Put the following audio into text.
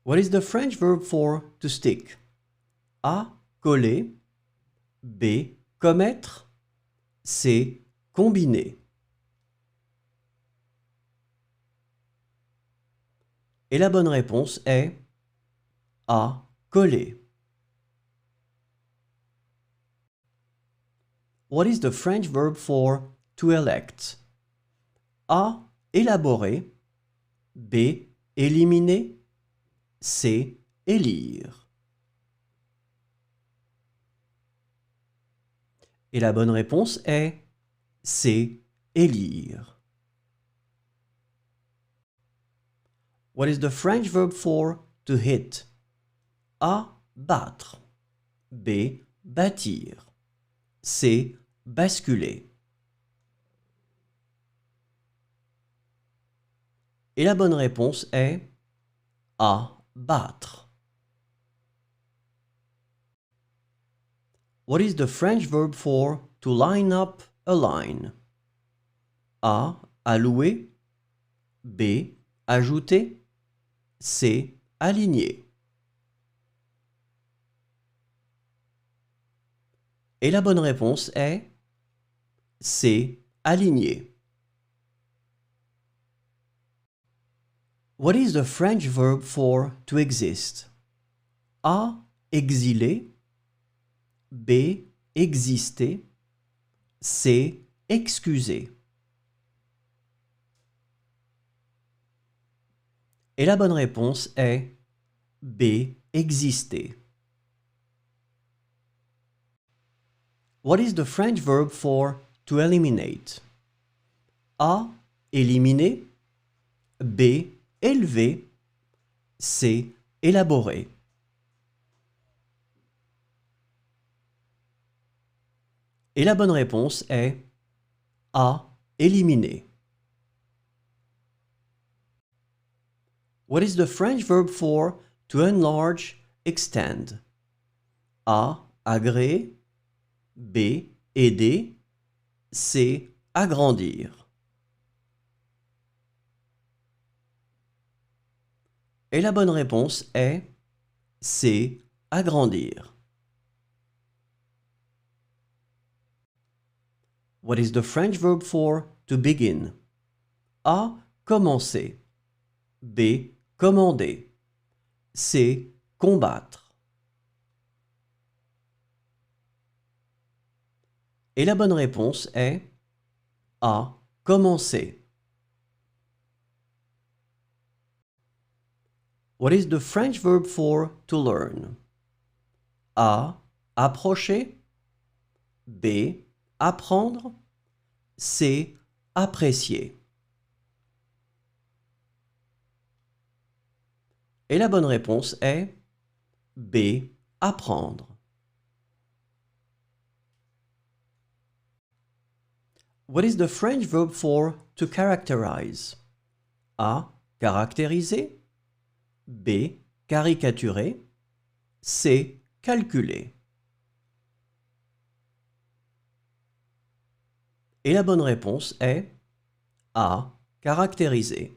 What is the French verb for to stick? A. Coller. B. Commettre. C. Combiner. Et la bonne réponse est A. Coller. What is the French verb for to elect? A. Élaborer. B. Éliminer. C. Élire. Et la bonne réponse est C. Élire. What is the French verb for to hit? A. Battre. B. Bâtir. C. Basculer. Et la bonne réponse est A. Battre. What is the French verb for to line up a line? A. Allouer. B. Ajouter. C. Aligner. Et la bonne réponse est C. Aligner. What is the French verb for to exist? A. Exiler. B. Exister. C. Excuser. Et la bonne réponse est B. Exister. What is the French verb for to eliminate? A. Éliminer. B. Élever. C. Élaborer. Et la bonne réponse est A. Éliminer. What is the French verb for to enlarge, extend? A. Agréer. B. Aider. C. Agrandir. Et la bonne réponse est C. Agrandir. What is the French verb for to begin? A. Commencer. B. Commander. C. Combattre. Et la bonne réponse est A. Commencer. What is the French verb for to learn? A. Approcher. B. Apprendre. C. Apprécier. Et la bonne réponse est B. Apprendre. What is the French verb for to characterize? A. Caractériser. B. Caricaturer. C. Calculer. Et la bonne réponse est A. Caractériser.